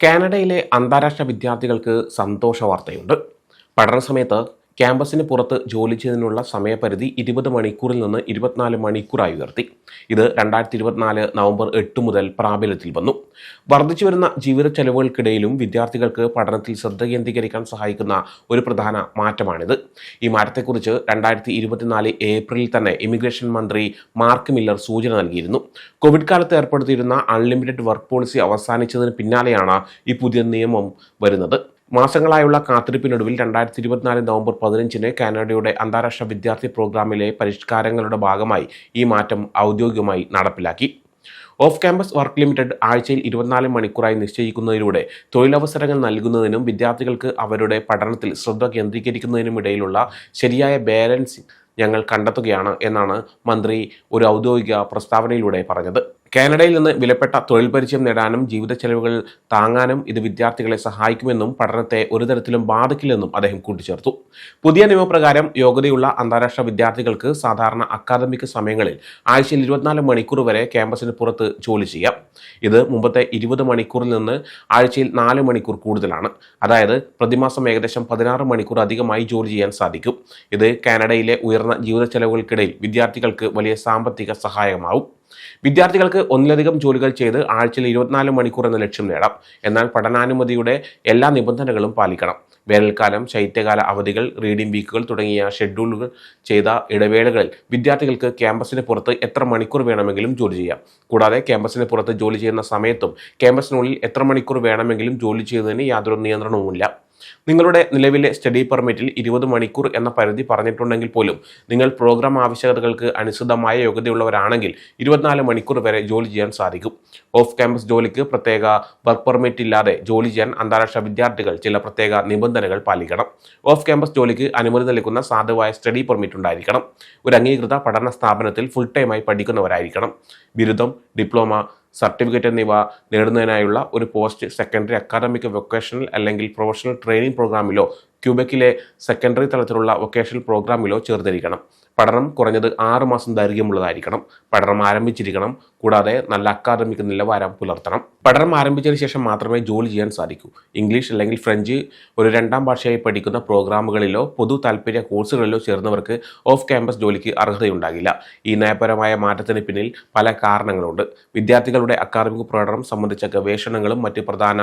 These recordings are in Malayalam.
കാനഡയിലെ അന്താരാഷ്ട്ര വിദ്യാർത്ഥികൾക്ക് സന്തോഷ വാർത്തയുണ്ട്. പഠന സമയത്ത് ക്യാമ്പസിന് പുറത്ത് ജോലി ചെയ്യുന്നതിനുള്ള സമയപരിധി 20 മണിക്കൂറിൽ നിന്ന് 24 മണിക്കൂറായി ഉയർത്തി. ഇത് 2024 നവംബർ 8 മുതൽ പ്രാബല്യത്തിൽ വന്നു. വർദ്ധിച്ചു വരുന്ന ജീവിത ചെലവുകൾക്കിടയിലും വിദ്യാർത്ഥികൾക്ക് പഠനത്തിൽ ശ്രദ്ധ കേന്ദ്രീകരിക്കാൻ സഹായിക്കുന്ന ഒരു പ്രധാന മാറ്റമാണിത്. ഈ മാറ്റത്തെക്കുറിച്ച് 2024 ഏപ്രിലിൽ തന്നെ ഇമിഗ്രേഷൻ മന്ത്രി മാർക്ക് മില്ലർ സൂചന നൽകിയിരുന്നു. കോവിഡ് കാലത്ത് ഏർപ്പെടുത്തിയിരുന്ന അൺലിമിറ്റഡ് വർക്ക് പോളിസി അവസാനിച്ചതിന് പിന്നാലെയാണ് ഈ പുതിയ നിയമം വരുന്നത്. മാസങ്ങളായുള്ള കാത്തിരിപ്പിനൊടുവിൽ 2024 നവംബർ 15-ന് കാനഡയുടെ അന്താരാഷ്ട്ര വിദ്യാർത്ഥി പ്രോഗ്രാമിലെ പരിഷ്കാരങ്ങളുടെ ഭാഗമായി ഈ മാറ്റം ഔദ്യോഗികമായി നടപ്പിലാക്കി. ഓഫ് ക്യാമ്പസ് വർക്ക് ലിമിറ്റഡ് ആഴ്ചയിൽ 24 മണിക്കൂറായി നിശ്ചയിക്കുന്നതിലൂടെ തൊഴിലവസരങ്ങൾ നൽകുന്നതിനും വിദ്യാർത്ഥികൾക്ക് അവരുടെ പഠനത്തിൽ ശ്രദ്ധ കേന്ദ്രീകരിക്കുന്നതിനും ഇടയിലുള്ള ശരിയായ ബാലൻസ് ഞങ്ങൾ കണ്ടെത്തുകയാണ് എന്നാണ് മന്ത്രി ഒരു ഔദ്യോഗിക പ്രസ്താവനയിലൂടെ പറഞ്ഞത്. കാനഡയിൽ നിന്ന് വിലപ്പെട്ട തൊഴിൽ പരിചയം നേടാനും ജീവിത ചെലവുകൾ താങ്ങാനും ഇത് വിദ്യാർത്ഥികളെ സഹായിക്കുമെന്നും പഠനത്തെ ഒരു തരത്തിലും ബാധിക്കില്ലെന്നും അദ്ദേഹം കൂട്ടിച്ചേർത്തു. പുതിയ നിയമപ്രകാരം യോഗ്യതയുള്ള അന്താരാഷ്ട്ര വിദ്യാർത്ഥികൾക്ക് സാധാരണ അക്കാദമിക് സമയങ്ങളിൽ ആഴ്ചയിൽ 24 മണിക്കൂർ വരെ ക്യാമ്പസിന് പുറത്ത് ജോലി ചെയ്യാം. ഇത് മുമ്പത്തെ 20 മണിക്കൂറിൽ നിന്ന് ആഴ്ചയിൽ 4 മണിക്കൂർ കൂടുതലാണ്. അതായത് പ്രതിമാസം ഏകദേശം 16 മണിക്കൂർ അധികമായി ജോലി ചെയ്യാൻ സാധിക്കും. ഇത് കാനഡയിലെ ഉയർന്ന ജീവിത ചെലവുകൾക്കിടയിൽ വിദ്യാർത്ഥികൾക്ക് വലിയ സാമ്പത്തിക സഹായമാവും. വിദ്യാർത്ഥികൾക്ക് ഒന്നിലധികം ജോലികൾ ചെയ്ത് ആഴ്ചയിൽ 24 മണിക്കൂർ എന്ന ലക്ഷ്യം നേടാം. എന്നാൽ പഠനാനുമതിയുടെ എല്ലാ നിബന്ധനകളും പാലിക്കണം. വേനൽക്കാലം, ശൈത്യകാല അവധികൾ, റീഡിംഗ് വീക്കുകൾ തുടങ്ങിയ ഷെഡ്യൂളുകൾ ചെയ്ത ഇടവേളകളിൽ വിദ്യാർത്ഥികൾക്ക് ക്യാമ്പസിന് പുറത്ത് എത്ര മണിക്കൂർ വേണമെങ്കിലും ജോലി ചെയ്യാം. കൂടാതെ ക്യാമ്പസിന് പുറത്ത് ജോലി ചെയ്യുന്ന സമയത്തും ക്യാമ്പസിനുള്ളിൽ എത്ര മണിക്കൂർ വേണമെങ്കിലും ജോലി ചെയ്യുന്നതിന് യാതൊരു നിയന്ത്രണവുമില്ല. നിങ്ങളുടെ നിലവിലെ സ്റ്റഡി പെർമിറ്റിൽ 20 മണിക്കൂർ എന്ന പരിധി പറഞ്ഞിട്ടുണ്ടെങ്കിൽ പോലും നിങ്ങൾ പ്രോഗ്രാം ആവശ്യകതകൾക്ക് അനുസൃതമായ യോഗ്യതയുള്ളവരാണെങ്കിൽ 24 മണിക്കൂർ വരെ ജോലി ചെയ്യാൻ സാധിക്കും. ഓഫ് ക്യാമ്പസ് ജോലിക്ക് പ്രത്യേക വർക്ക് പെർമിറ്റ് ഇല്ലാതെ ജോലി ചെയ്യാൻ അന്താരാഷ്ട്ര വിദ്യാർത്ഥികൾ ചില പ്രത്യേക നിബന്ധനകൾ പാലിക്കണം. ഓഫ് ക്യാമ്പസ് ജോലിക്ക് അനുമതി നൽകുന്ന സാധുവായ സ്റ്റഡി പെർമിറ്റ് ഉണ്ടായിരിക്കണം. ഒരു അംഗീകൃത പഠന സ്ഥാപനത്തിൽ ഫുൾ ടൈമായി പഠിക്കുന്നവരായിരിക്കണം. ബിരുദം, ഡിപ്ലോമ, സർട്ടിഫിക്കറ്റ് എന്നിവ നേടുന്നതിനായുള്ള ഒരു പോസ്റ്റ് സെക്കൻഡറി അക്കാദമിക് വൊക്കേഷണൽ അല്ലെങ്കിൽ പ്രൊഫഷണൽ ട്രെയിനിങ് പ്രോഗ്രാമിലോ ക്യൂബെക്കിലെ സെക്കൻഡറി തലത്തിലുള്ള വൊക്കേഷണൽ പ്രോഗ്രാമിലോ ചേർന്നിരിക്കണം. പഠനം കുറഞ്ഞത് 6 മാസം ദൈർഘ്യമുള്ളതായിരിക്കണം. പഠനം ആരംഭിച്ചിരിക്കണം. കൂടാതെ നല്ല അക്കാദമിക് നിലവാരം പുലർത്തണം. പഠനം ആരംഭിച്ചതിന് ശേഷം മാത്രമേ ജോലി ചെയ്യാൻ സാധിക്കൂ. ഇംഗ്ലീഷ് അല്ലെങ്കിൽ ഫ്രഞ്ച് ഒരു 2ാം ഭാഷയായി പഠിക്കുന്ന പ്രോഗ്രാമുകളിലോ പൊതു താൽപ്പര്യ കോഴ്സുകളിലോ ചേർന്നവർക്ക് ഓഫ് ക്യാമ്പസ് ജോലിക്ക് അർഹതയുണ്ടാകില്ല. ഈ നയപരമായ മാറ്റത്തിന് പിന്നിൽ പല കാരണങ്ങളുണ്ട്. വിദ്യാർത്ഥികളുടെ അക്കാദമിക് പ്രകടനം സംബന്ധിച്ച ഗവേഷണങ്ങളും മറ്റ് പ്രധാന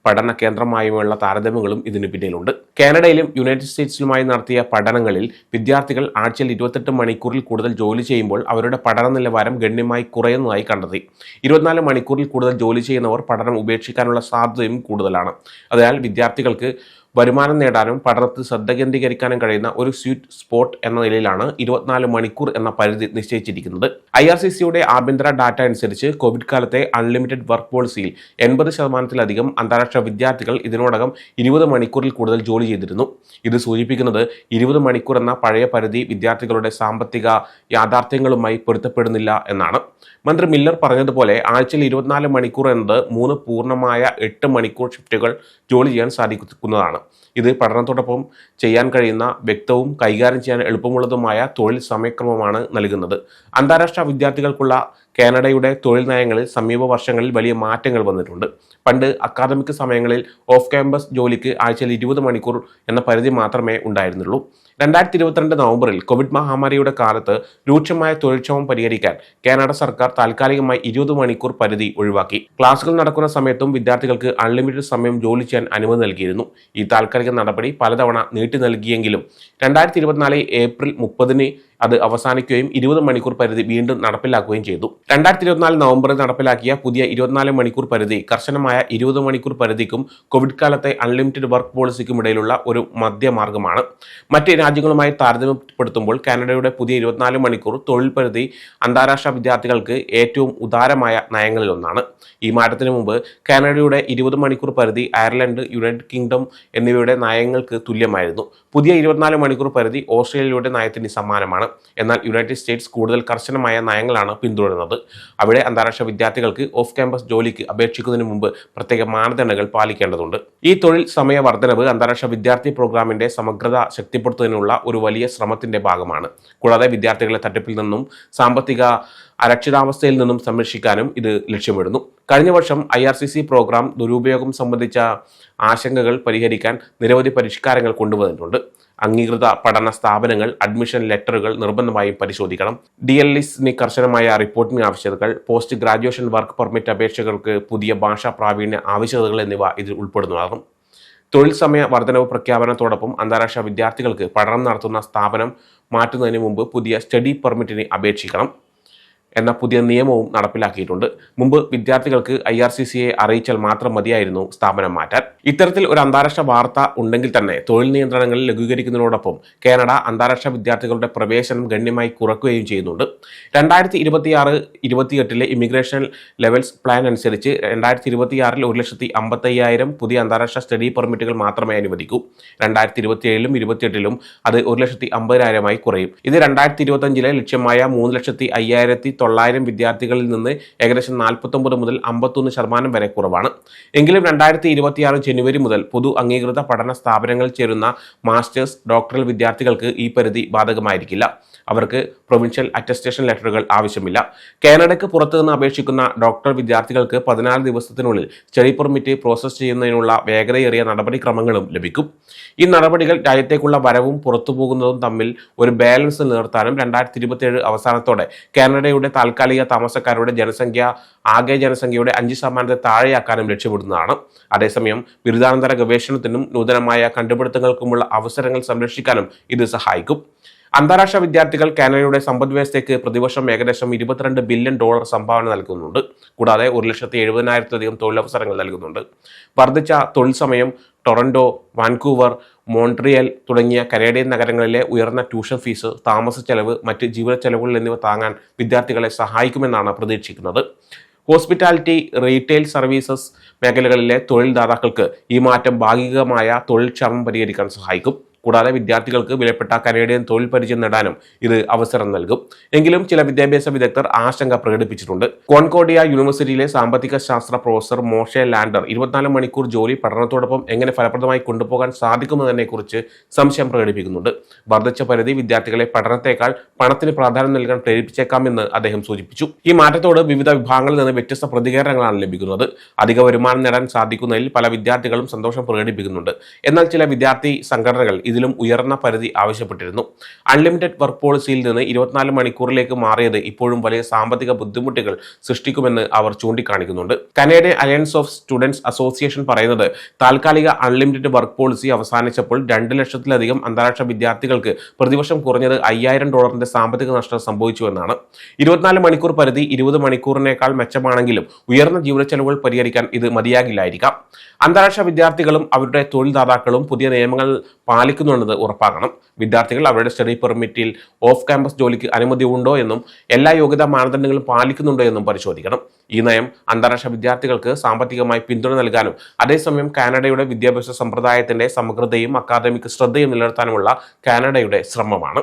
പഠന കേന്ദ്രമായുമുള്ള താരതമ്യങ്ങളും ഇതിന് പിന്നിലുണ്ട്. കാനഡയിലും യുണൈറ്റഡ് സ്റ്റേറ്റ്സിലുമായി നടത്തിയ പഠനങ്ങളിൽ വിദ്യാർത്ഥികൾ ആഴ്ചയിൽ 28 മണിക്കൂറിൽ കൂടുതൽ ജോലി ചെയ്യുമ്പോൾ അവരുടെ പഠന നിലവാരം ഗണ്യമായി കുറയുന്നതായി കണ്ടെത്തി. 24 മണിക്കൂറിൽ കൂടുതൽ ജോലി ചെയ്യുന്നവർ പഠനം ഉപേക്ഷിക്കാനുള്ള സാധ്യതയും കൂടുതലാണ്. അതിനാൽ വിദ്യാർത്ഥികൾക്ക് വരുമാനം നേടാനും പഠനത്തിൽ ശ്രദ്ധ കേന്ദ്രീകരിക്കാനും കഴിയുന്ന ഒരു സ്വീറ്റ് സ്പോട്ട് എന്ന നിലയിലാണ് 24 മണിക്കൂർ എന്ന പരിധി നിശ്ചയിച്ചിരിക്കുന്നത്. IRCCയുടെ ആഭ്യന്തര ഡാറ്റ അനുസരിച്ച് കോവിഡ് കാലത്തെ അൺലിമിറ്റഡ് വർക്ക് പോളിസിയിൽ 80% അന്താരാഷ്ട്ര വിദ്യാർത്ഥികൾ ഇതിനോടകം 20 മണിക്കൂറിൽ കൂടുതൽ ജോലി ചെയ്തിരുന്നു. ഇത് സൂചിപ്പിക്കുന്നത് 20 മണിക്കൂർ എന്ന പഴയ പരിധി വിദ്യാർത്ഥികളുടെ സാമ്പത്തിക യാഥാർത്ഥ്യങ്ങളുമായി പൊരുത്തപ്പെടുന്നില്ല എന്നാണ്. മന്ത്രി മില്ലർ പറഞ്ഞതുപോലെ ആഴ്ചയിൽ 24 മണിക്കൂർ എന്നത് 3 പൂർണ്ണമായ 8 മണിക്കൂർ ഷിഫ്റ്റുകൾ ജോലി ചെയ്യാൻ സാധിക്കുന്നതാണ്. ഇത് പഠനത്തോടൊപ്പം ചെയ്യാൻ കഴിയുന്ന വ്യക്തവും കൈകാര്യം ചെയ്യാൻ എളുപ്പമുള്ളതുമായ തൊഴിൽ സമയക്രമമാണ് നൽകുന്നത്. അന്താരാഷ്ട്ര വിദ്യാർത്ഥികൾക്കുള്ള കാനഡയുടെ തൊഴിൽ നയങ്ങളിൽ സമീപ വർഷങ്ങളിൽ വലിയ മാറ്റങ്ങൾ വന്നിട്ടുണ്ട്. പണ്ട് അക്കാദമിക് സമയങ്ങളിൽ ഓഫ് ക്യാമ്പസ് ജോലിക്ക് ആഴ്ചയിൽ 20 മണിക്കൂർ എന്ന പരിധി മാത്രമേ ഉണ്ടായിരുന്നുള്ളൂ. 2022 നവംബറിൽ കോവിഡ് മഹാമാരിയുടെ കാലത്ത് രൂക്ഷമായ തൊഴിൽക്ഷമം പരിഹരിക്കാൻ കാനഡ സർക്കാർ താൽക്കാലികമായി 20 മണിക്കൂർ പരിധി ഒഴിവാക്കി. ക്ലാസുകൾ നടക്കുന്ന സമയത്തും വിദ്യാർത്ഥികൾക്ക് അൺലിമിറ്റഡ് സമയം ജോലി ചെയ്യാൻ അനുമതി നൽകിയിരുന്നു. ഈ താൽക്കാലിക നടപടി പലതവണ നീട്ടി നൽകിയെങ്കിലും 2024 ഏപ്രിൽ 30-ന് അത് അവസാനിക്കുകയും 20 മണിക്കൂർ പരിധി വീണ്ടും നടപ്പിലാക്കുകയും ചെയ്തു. 2024 നവംബറിൽ നടപ്പിലാക്കിയ പുതിയ 24 മണിക്കൂർ പരിധി കർശനമായ 20 മണിക്കൂർ പരിധിക്കും കോവിഡ് കാലത്തെ അൺലിമിറ്റഡ് വർക്ക് പോളിസിക്കും ഇടയിലുള്ള ഒരു മധ്യമാർഗമാണ്. മറ്റ് രാജ്യങ്ങളുമായി താരതമ്യപ്പെടുത്തുമ്പോൾ കാനഡയുടെ പുതിയ 24 മണിക്കൂർ തൊഴിൽ പരിധി അന്താരാഷ്ട്ര വിദ്യാർത്ഥികൾക്ക് ഏറ്റവും ഉദാരമായ നയങ്ങളിലൊന്നാണ്. ഈ മാറ്റത്തിന് മുമ്പ് കാനഡയുടെ 20 മണിക്കൂർ പരിധി അയർലൻഡ്, യുണൈറ്റഡ് കിങ്ഡം എന്നിവയുടെ നയങ്ങൾക്ക് തുല്യമായിരുന്നു. പുതിയ 24 മണിക്കൂർ പരിധി ഓസ്ട്രേലിയയുടെ നയത്തിന് സമാനമാണ്. രാജ്യമാണ്. എന്നാൽ യുണൈറ്റഡ് സ്റ്റേറ്റ്സ് കൂടുതൽ കർശനമായ നയങ്ങളാണ് പിന്തുടരുന്നത്. അവിടെ അന്താരാഷ്ട്ര വിദ്യാർത്ഥികൾക്ക് ഓഫ് ക്യാമ്പസ് ജോലിക്ക് അപേക്ഷിക്കുന്നതിന് മുമ്പ് പ്രത്യേക മാനദണ്ഡങ്ങൾ പാലിക്കേണ്ടതുണ്ട്. ഈ തൊഴിൽ സമയ വർധനവ് അന്താരാഷ്ട്ര വിദ്യാർത്ഥി പ്രോഗ്രാമിന്റെ സമഗ്രത ശക്തിപ്പെടുത്തുന്നതിനുള്ള ഒരു വലിയ ശ്രമത്തിന്റെ ഭാഗമാണ്. കൂടാതെ വിദ്യാർത്ഥികളെ തട്ടിപ്പിൽ നിന്നും സാമ്പത്തിക അരക്ഷിതാവസ്ഥയിൽ നിന്നും സംരക്ഷിക്കാനും ഇത് ലക്ഷ്യമിടുന്നു. കഴിഞ്ഞ വർഷം IRCC പ്രോഗ്രാം ദുരുപയോഗം സംബന്ധിച്ച ആശങ്കകൾ പരിഹരിക്കാൻ നിരവധി പരിഷ്കാരങ്ങൾ കൊണ്ടുവന്നിട്ടുണ്ട്. അംഗീകൃത പഠന സ്ഥാപനങ്ങൾ അഡ്മിഷൻ ലെറ്ററുകൾ നിർബന്ധമായും പരിശോധിക്കണം. DLSന് കർശനമായ റിപ്പോർട്ടിംഗ് ആവശ്യകതകൾ, പോസ്റ്റ് ഗ്രാജുവേഷൻ വർക്ക് പെർമിറ്റ് അപേക്ഷകർക്ക് പുതിയ ഭാഷാ പ്രാവീണ്യ ആവശ്യകതകൾ എന്നിവ ഇതിൽ ഉൾപ്പെടുന്നതാകും. തൊഴിൽ സമയ വർധനവ് പ്രഖ്യാപനത്തോടൊപ്പം അന്താരാഷ്ട്ര വിദ്യാർത്ഥികൾക്ക് പഠനം നടത്തുന്ന സ്ഥാപനം മാറ്റുന്നതിന് മുമ്പ് പുതിയ സ്റ്റഡി പെർമിറ്റിന് അപേക്ഷിക്കണം എന്ന പുതിയ നിയമവും നടപ്പിലാക്കിയിട്ടുണ്ട്. മുമ്പ് വിദ്യാർത്ഥികൾക്ക് IRCCയെ അറിയിച്ചാൽ മാത്രം മതിയായിരുന്നു സ്ഥാപനം മാറ്റാൻ. ഇത്തരത്തിൽ ഒരു അന്താരാഷ്ട്ര വാർത്ത ഉണ്ടെങ്കിൽ തന്നെ തൊഴിൽ നിയന്ത്രണങ്ങൾ ലഘൂകരിക്കുന്നതിനോടൊപ്പം കാനഡ അന്താരാഷ്ട്ര വിദ്യാർത്ഥികളുടെ പ്രവേശനം ഗണ്യമായി കുറയ്ക്കുകയും ചെയ്യുന്നുണ്ട്. 2026-28 ഇമിഗ്രേഷൻ ലെവൽസ് പ്ലാൻ അനുസരിച്ച് 2026 1,55,000 പുതിയ അന്താരാഷ്ട്ര സ്റ്റഡി പെർമിറ്റുകൾ മാത്രമേ അനുവദിക്കൂ. 2027-28 അത് 1,50,000 കുറയും. ഇത് 2025 ലക്ഷ്യമായ 3,05,900 വിദ്യാർത്ഥികളിൽ നിന്ന് ഏകദേശം 49 മുതൽ 51% വരെ കുറവാണ്. എങ്കിലും 2026 ജനുവരി മുതൽ പൊതു അംഗീകൃത പഠന സ്ഥാപനങ്ങളിൽ ചേരുന്ന മാസ്റ്റേഴ്സ്, ഡോക്ടറൽ വിദ്യാർത്ഥികൾക്ക് ഈ പരിധി ബാധകമായിരിക്കില്ല. അവർക്ക് പ്രൊവിൻഷ്യൽ അറ്റസ്റ്റേഷൻ ലെറ്ററുകൾ ആവശ്യമില്ല. കാനഡയ്ക്ക് പുറത്തുനിന്ന് അപേക്ഷിക്കുന്ന ഡോക്ടർ വിദ്യാർത്ഥികൾക്ക് 14 ദിവസത്തിനുള്ളിൽ സ്റ്റഡി പെർമിറ്റ് പ്രോസസ് ചെയ്യുന്നതിനുള്ള വേഗതയേറിയ നടപടിക്രമങ്ങളും ലഭിക്കും. ഈ നടപടികൾ രാജ്യത്തേക്കുള്ള വരവും പുറത്തുപോകുന്നതും തമ്മിൽ ഒരു ബാലൻസ് നിലനിർത്താനും 2027 അവസാനത്തോടെ കാനഡയുടെ താൽക്കാലിക താമസക്കാരുടെ ആകെ ജനസംഖ്യയുടെ 5% താഴെയാക്കാനും ലക്ഷ്യമിടുന്നതാണ്. അതേസമയം ബിരുദാനന്തര ഗവേഷണത്തിനും നൂതനമായ കണ്ടുപിടുത്തങ്ങൾക്കുമുള്ള അവസരങ്ങൾ സംരക്ഷിക്കാനും ഇത് സഹായിക്കും. അന്താരാഷ്ട്ര വിദ്യാർത്ഥികൾ കാനഡയുടെ സമ്പദ്വ്യവസ്ഥയ്ക്ക് പ്രതിവർഷം ഏകദേശം $22 ബില്യൺ സംഭാവന നൽകുന്നുണ്ട്. കൂടാതെ 1,70,000-ലധികം തൊഴിലവസരങ്ങൾ നൽകുന്നുണ്ട്. വർദ്ധിച്ച തൊഴിൽ സമയം ടൊറന്റോ, വാൻകൂവർ, മോൺട്രിയൽ തുടങ്ങിയ കനേഡിയൻ നഗരങ്ങളിലെ ഉയർന്ന ട്യൂഷൻ ഫീസ്, താമസ ചെലവ്, മറ്റ് ജീവിത ചെലവുകൾ എന്നിവ താങ്ങാൻ വിദ്യാർത്ഥികളെ സഹായിക്കുമെന്നാണ് പ്രതീക്ഷിക്കുന്നത്. ഹോസ്പിറ്റാലിറ്റി, റീറ്റെയിൽ സർവീസസ് മേഖലകളിലെ തൊഴിൽ ദാതാക്കൾക്ക് ഈ മാറ്റം ഭാഗികമായ തൊഴിൽ ക്ഷാമം പരിഹരിക്കാൻ സഹായിക്കും. കൂടാതെ വിദ്യാർത്ഥികൾക്ക് വിലപ്പെട്ട കനേഡിയൻ തൊഴിൽ പരിചയം നേടാനും ഇത് അവസരം നൽകും. എങ്കിലും ചില വിദ്യാഭ്യാസ വിദഗ്ധർ ആശങ്ക പ്രകടിപ്പിച്ചിട്ടുണ്ട്. കോൺകോർഡിയ യൂണിവേഴ്സിറ്റിയിലെ സാമ്പത്തിക ശാസ്ത്ര പ്രൊഫസർ മോഷെ ലാൻഡർ 24 മണിക്കൂർ ജോലി പഠനത്തോടൊപ്പം എങ്ങനെ ഫലപ്രദമായി കൊണ്ടുപോകാൻ സാധിക്കുമെന്നതിനെക്കുറിച്ച് സംശയം പ്രകടിപ്പിക്കുന്നുണ്ട്. വർദ്ധിച്ച പരിധി വിദ്യാർത്ഥികളെ പഠനത്തേക്കാൾ പണത്തിന് പ്രാധാന്യം നൽകാൻ പ്രേരിപ്പിച്ചേക്കാമെന്ന് അദ്ദേഹം സൂചിപ്പിച്ചു. ഈ മാറ്റത്തോട് വിവിധ വിഭാഗങ്ങളിൽ നിന്ന് വ്യത്യസ്ത പ്രതികരണങ്ങളാണ് ലഭിക്കുന്നത്. അധിക വരുമാനം നേടാൻ സാധിക്കുന്നതിൽ പല വിദ്യാർത്ഥികളും സന്തോഷം പ്രകടിപ്പിക്കുന്നുണ്ട്. എന്നാൽ ചില വിദ്യാർത്ഥി സംഘടനകൾ ഇതിലും ഉയർന്ന പരിധി ആവശ്യപ്പെട്ടിരുന്നു. അൺലിമിറ്റഡ് വർക്ക് പോളിസിയിൽ നിന്ന് 24 മണിക്കൂറിലേക്ക് മാറിയത് ഇപ്പോഴും വലിയ സാമ്പത്തിക ബുദ്ധിമുട്ടുകൾ സൃഷ്ടിക്കുമെന്ന് അവർ ചൂണ്ടിക്കാണിക്കുന്നുണ്ട്. Canadian alliance of students association പറയുന്നത് താൽക്കാലിക അൺലിമിറ്റഡ് വർക്ക് പോളിസി അവസാനിച്ചപ്പോൾ 2 ലക്ഷത്തിലധികം അന്താരാഷ്ട്ര വിദ്യാർത്ഥികൾക്ക് പ്രതിവർഷം കുറഞ്ഞത് $5,000 സാമ്പത്തിക നഷ്ടം സംഭവിച്ചുവെന്നാണ്. 24 മണിക്കൂർ പരിധി 20 മണിക്കൂറിനേക്കാൾ മെച്ചമാണെങ്കിലും ഉയർന്ന ജീവിത ചെലവുകൾ പരിഹരിക്കാൻ ഇത് മതിയാകില്ലായിരിക്കാം. അന്താരാഷ്ട്ര വിദ്യാർത്ഥികളും അവരുടെ തൊഴിൽദാതാക്കളും പുതിയ നിയമങ്ങൾ പാലിക്കുന്നുണ്ടെന്ന് ഉറപ്പാക്കണം. വിദ്യാർത്ഥികൾ അവരുടെ സ്റ്റഡി പെർമിറ്റിൽ ഓഫ് ക്യാമ്പസ് ജോലിക്ക് അനുമതി ഉണ്ടോ എന്നും എല്ലാ യോഗ്യതാ മാനദണ്ഡങ്ങളും പാലിക്കുന്നുണ്ടോ എന്നും പരിശോധിക്കണം. ഈ നയം അന്താരാഷ്ട്ര വിദ്യാർത്ഥികൾക്ക് സാമ്പത്തികമായി പിന്തുണ നൽകാനും അതേസമയം കാനഡയുടെ വിദ്യാഭ്യാസ സമ്പ്രദായത്തിന്റെ സമഗ്രതയും അക്കാദമിക് ശ്രദ്ധയും നിലനിർത്താനുമുള്ള കാനഡയുടെ ശ്രമമാണ്.